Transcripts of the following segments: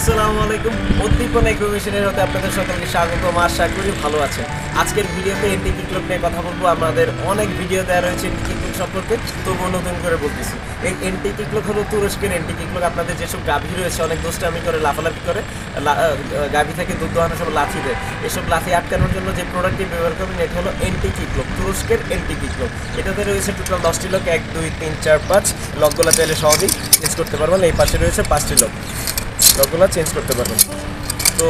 আসসালামু আলাইকুম। উদ্দীপন এগ্রো মেশিনের হতে আপনাদের সকলকে স্বাগতম। আশা করি ভালো আছেন। আজকের ভিডিওতে এন্টিকিক্লক নিয়ে কথা বলবো। আমাদের অনেক ভিডিও দেওয়া রয়েছে এন্টিকিক্লক সম্পর্কে, তবুও নতুন করে বলতেছি। এই এন্টিকিক্লক হলো তুরস্কের এন্টিকিক্লক। আপনাদের যেসব গাভী রয়েছে অনেক দুষ্টামি করে, লাফালাফি করে, গাভী থেকে দুধ দোহানোর সময় লাথি দেয়, এসব লাথি আটকানোর জন্য যে প্রোডাক্টটি ব্যবহার করবেন এটা হলো এন্টিকিক্লক, তুরস্কের এন্টিকিক্লক। এটাতে রয়েছে টোটাল 10টি লক, 1 2 3 4 5 লকগুলো চাইলে সহজেই চেঞ্জ করতে পারবেন। এই পাশে রয়েছে 5টি লকগুলো চেঞ্জ করতে পারবেন। তো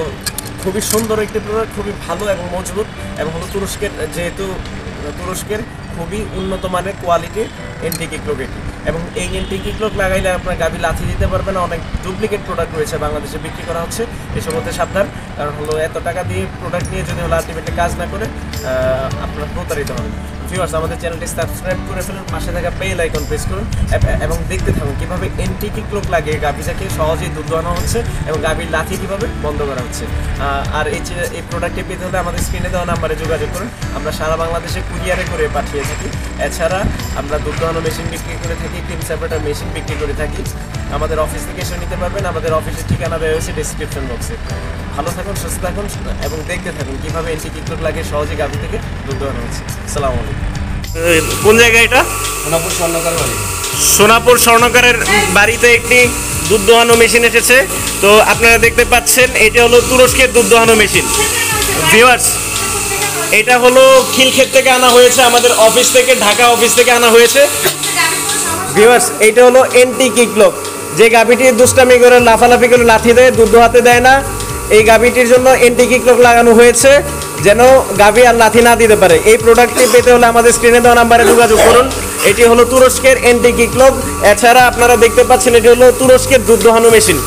খুবই সুন্দর একটি প্রোডাক্ট, খুবই ভালো এবং মজবুত, এবং হলো তুরস্কের, যেহেতু তুরস্কের খুবই উন্নত মানের কোয়ালিটির এন্টিকিক্লক এটি। এবং এই এন্টিকিক্লক লাগাইলে আপনার গাভী লাথি দিতে পারবে না। অনেক ডুপ্লিকেট প্রোডাক্ট রয়েছে বাংলাদেশে বিক্রি করা হচ্ছে, এসব হতে সাবধান। কারণ হলো এত টাকা দিয়ে প্রোডাক্ট নিয়ে যদি হলো আলটিমেটলি কাজ না করে আপনার প্রতারিত হবেন। ভিউয়ার্স, আমাদের চ্যানেলটি সাবস্ক্রাইব করে ফেলুন, পাশে থাকা বেল আইকন প্রেস করুন এবং দেখতে থাকুন কীভাবে এন্টিকিক্লক লাগিয়ে গাভীটাকে সহজেই দুধ দোয়ানো হচ্ছে এবং গাভীর লাথি কীভাবে বন্ধ করা হচ্ছে। আর এই প্রোডাক্টটি পেতে হলে আমাদের স্ক্রিনে দেওয়া নাম্বারে যোগাযোগ করুন। আমরা সারা বাংলাদেশে কুরিয়ারে করে পাঠিয়ে থাকি। এছাড়া আমরা দুধ দোয়ানো মেশিন বিক্রি করে থাকি, ক্রিম সেপারেটর মেশিন বিক্রি করে থাকি। আমাদের অফিস থেকে এসে নিতে পারবেন। আমাদের অফিসের ঠিকানা দেওয়া হয়েছে ডেসক্রিপশন বক্সে। ভালো থাকুন, সুস্থ থাকুন এবং দেখতে থাকুন কীভাবে এন্টিকিক্লক লাগিয়ে সহজে গাভী থেকে দুধ দোয়ানো হচ্ছে। আসসালামু আলাইকুম। কোন জায়গা এটা? সোনাপুর স্বর্ণকার বাড়ি। সোনাপুর স্বর্ণকারের বাড়িতে একটি দুধ দোহানো মেশিন এসেছে। তো আপনারা দেখতে পাচ্ছেন এটা হলো তুরস্কের দুধ দোহানো মেশিন। ভিউয়ার্স, এটা হলো খিলক্ষেত থেকে আনা হয়েছে, আমাদের অফিস থেকে, ঢাকা অফিস থেকে আনা হয়েছে। ভিউয়ার্স, এইটা হলো এন্টিকিক্লক। যে গাভীটি দুষ্টামি করে, লাফালাফি করে লাথি দেয়, দুধ দোহাতে দেয় না, এই গাভীটির জন্য এন্টিকিক্লক লাগানো হয়েছে যেন গাভী আর লাথি না দিতে পারে। এই প্রোডাক্টটি পেতে হলে আমাদের স্ক্রিনে দেওয়া নাম্বারে যোগাযোগ করুন। এটি হলো তুরস্কের এন্টিকিক্লক। এছাড়া আপনারা দেখতে পাচ্ছেন এটি হলো তুরস্কের দুধ দোহানো মেশিন।